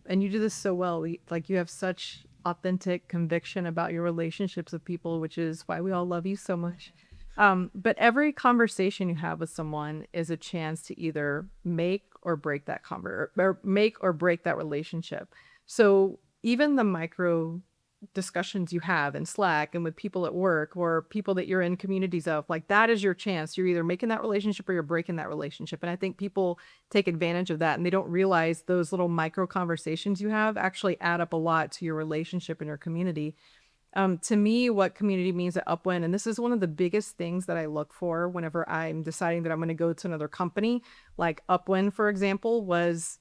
and you do this so well, like you have such authentic conviction about your relationships with people, which is why we all love you so much. But every conversation you have with someone is a chance to either make or break that or make or break that relationship. So even the micro discussions you have in Slack and with people at work or people that you're in communities of, like that is your chance. You're either making that relationship or you're breaking that relationship. And I think people take advantage of that and they don't realize those little micro conversations you have actually add up a lot to your relationship and your community. To me, what community means at Upwind, and this is one of the biggest things that I look for whenever I'm deciding that I'm going to go to another company, like Upwind, for example, was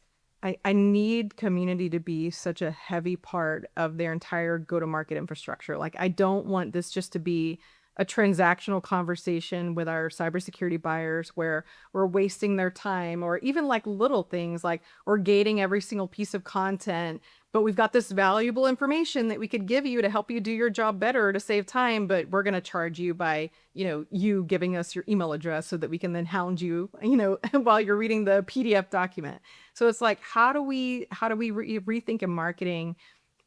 I need community to be such a heavy part of their entire go-to-market infrastructure. Like, I don't want this just to be a transactional conversation with our cybersecurity buyers where we're wasting their time, or even like little things like we're gating every single piece of content, but we've got this valuable information that we could give you to help you do your job better to save time, but we're going to charge you by, you giving us your email address so that we can then hound you, while you're reading the PDF document. So it's like, how do we rethink in marketing?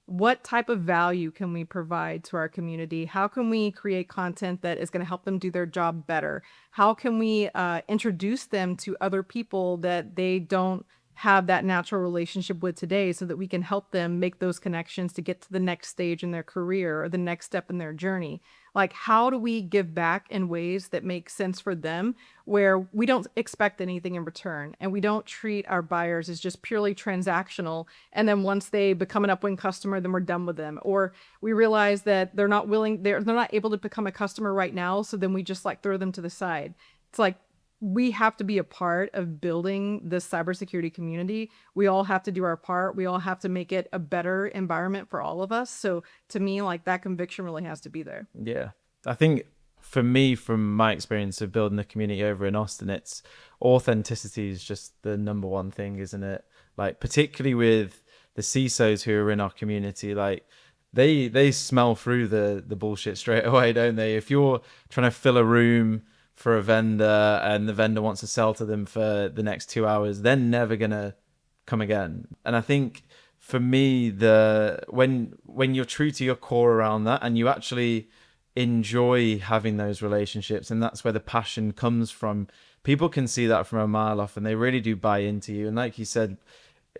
What type of value can we provide to our community? How can we create content that is going to help them do their job better? How can we introduce them to other people that they don't have that natural relationship with today, so that we can help them make those connections to get to the next stage in their career or the next step in their journey? Like, how do we give back in ways that make sense for them, where we don't expect anything in return and we don't treat our buyers as just purely transactional, and then once they become an Upwind customer, then we're done with them, or we realize that they're not able to become a customer right now, so then we just like throw them to the side. It's like, we have to be a part of building this cybersecurity community. We all have to do our part. We all have to make it a better environment for all of us. So to me, like, that conviction really has to be there. Yeah. I think for me, from my experience of building a community over in Austin, it's authenticity is just the number one thing, isn't it? Like, particularly with the CISOs who are in our community, like they smell through the bullshit straight away, don't they? If you're trying to fill a room for a vendor and the vendor wants to sell to them for the next 2 hours, they're never gonna come again. And I think for me, when you're true to your core around that, and you actually enjoy having those relationships, and that's where the passion comes from. People can see that from a mile off, and they really do buy into you. And like you said,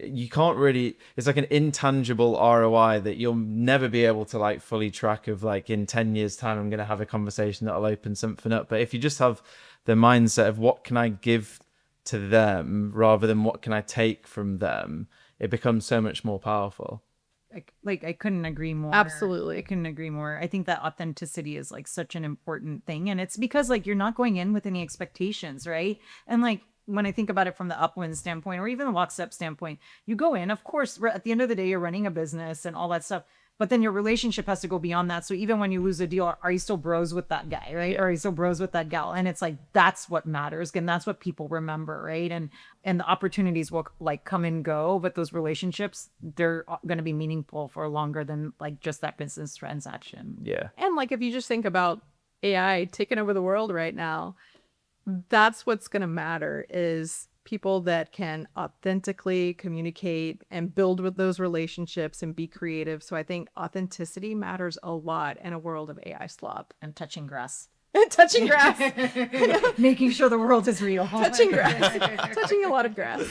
you can't really, it's like an intangible ROI that you'll never be able to like fully track of, like in 10 years time I'm going to have a conversation that'll open something up. But if you just have the mindset of what can I give to them rather than what can I take from them, it becomes so much more powerful. I couldn't agree more. Absolutely. I couldn't agree more. I think that authenticity is like such an important thing. And it's because like you're not going in with any expectations, right? And like when I think about it from the Upwind standpoint or even the Lockstep standpoint, you go in, of course, at the end of the day, you're running a business and all that stuff. But then your relationship has to go beyond that. So even when you lose a deal, are you still bros with that guy, right? Or are you still bros with that gal? And it's like, that's what matters. And that's what people remember, right? And the opportunities will like come and go, but those relationships, they're going to be meaningful for longer than like just that business transaction. Yeah. And like if you just think about AI taking over the world right now, that's what's going to matter is people that can authentically communicate and build with those relationships and be creative. So I think authenticity matters a lot in a world of AI slop. And touching grass. Touching grass. Making sure the world is real. Touching grass. Touching a lot of grass.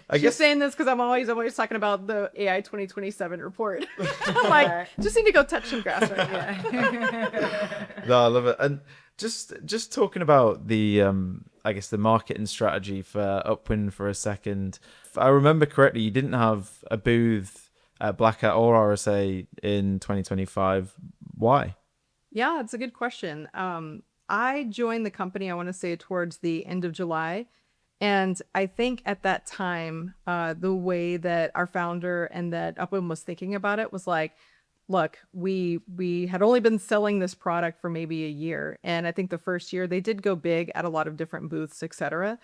I She's guess saying this because I'm always talking about the AI 2027 report. I'm like, just need to go touch some grass right now. No, I love it. And just talking about the I guess the marketing strategy for Upwind for a second. If I remember correctly, you didn't have a booth at Black Hat or RSA in 2025. Why? Yeah, it's a good question. I joined the company, I want to say towards the end of July. And I think at that time, the way that our founder and that Upwind was thinking about it was like, look, we had only been selling this product for maybe a year. And I think the first year they did go big at a lot of different booths, etc.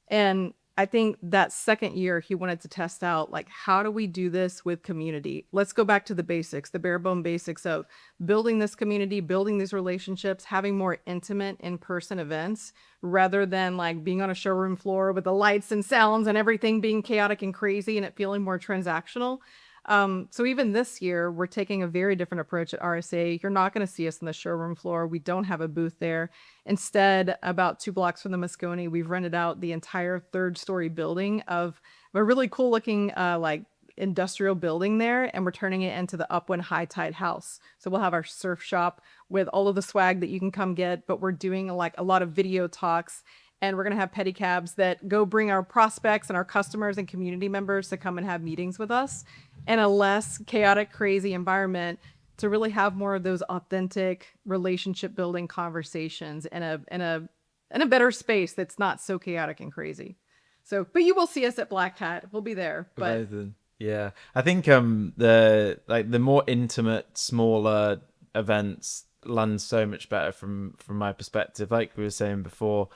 And I think that second year he wanted to test out, like, how do we do this with community? Let's go back to the basics, the bare bone basics of building this community, building these relationships, having more intimate in-person events rather than like being on a showroom floor with the lights and sounds and everything being chaotic and crazy and it feeling more transactional. So even this year, we're taking a very different approach at RSA. You're not going to see us on the showroom floor. We don't have a booth there. Instead, about 2 blocks from the Moscone, we've rented out the entire 3rd-story building of a really cool looking like industrial building there, and we're turning it into the Upwind High Tide House. So we'll have our surf shop with all of the swag that you can come get, but we're doing like a lot of video talks. And we're going to have pedicabs that go bring our prospects and our customers and community members to come and have meetings with us in a less chaotic, crazy environment to really have more of those authentic relationship building conversations in a better space that's not so chaotic and crazy. So, but you will see us at Black Hat. We'll be there. But Amazing. Yeah, I think the more intimate, smaller events land so much better from my perspective. Like we were saying before,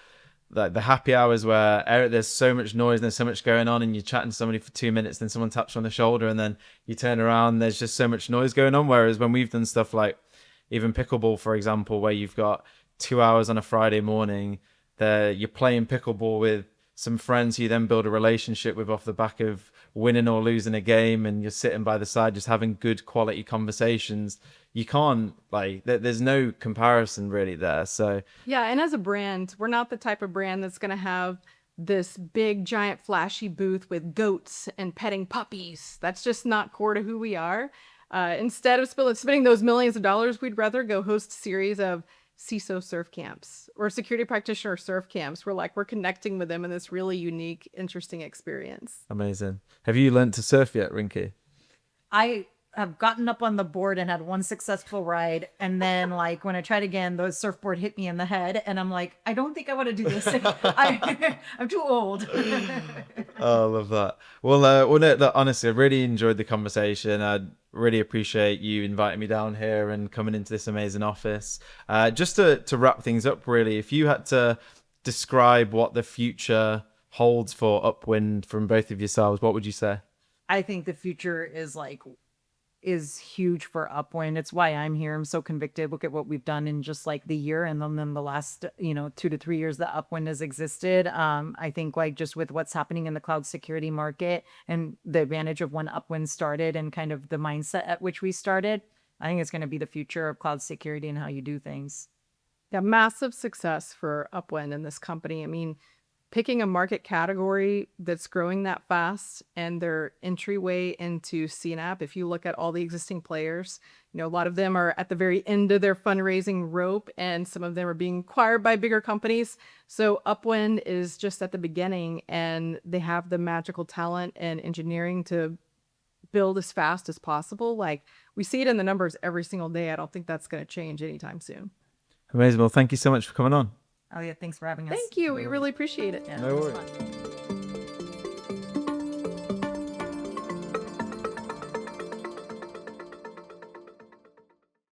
like the happy hours where there's so much noise and there's so much going on and you're chatting to somebody for 2 minutes, then someone taps you on the shoulder and then you turn around, there's just so much noise going on. Whereas when we've done stuff like even pickleball, for example, where you've got 2 hours on a Friday morning, you're playing pickleball with some friends who you then build a relationship with off the back of winning or losing a game, and you're sitting by the side just having good quality conversations. You can't, like, there's no comparison really there. So yeah, and as a brand, we're not the type of brand that's going to have this big, giant, flashy booth with goats and petting puppies. That's just not core to who we are. Instead of spending those millions of dollars, we'd rather go host a series of CISO surf camps or security practitioner surf camps where like we're connecting with them in this really unique, interesting experience. amazing. Have you learned to surf yet, Rinki? I have gotten up on the board and had one successful ride. And then like when I tried again, the surfboard hit me in the head. And I'm like, I don't think I want to do this. I'm too old. Oh, I love that. Well, no, look, honestly, I really enjoyed the conversation. I really appreciate you inviting me down here and coming into this amazing office. Just to wrap things up, really, if you had to describe what the future holds for Upwind from both of yourselves, what would you say? I think the future is huge for Upwind. It's why I'm here. I'm so convicted. Look at what we've done in just like the year and then the last, 2 to 3 years that Upwind has existed. I think like just with what's happening in the cloud security market and the advantage of when Upwind started and kind of the mindset at which we started, I think it's going to be the future of cloud security and how you do things. Yeah, massive success for Upwind and this company. I mean, picking a market category that's growing that fast and their entryway into CNAPP, if you look at all the existing players, you know, a lot of them are at the very end of their fundraising rope and some of them are being acquired by bigger companies. So Upwind is just at the beginning and they have the magical talent and engineering to build as fast as possible. Like we see it in the numbers every single day. I don't think that's going to change anytime soon. Amazing. Well, thank you so much for coming on. Oh yeah, thanks for having us. Thank you. We really appreciate it. Yeah, No it was worries. fun.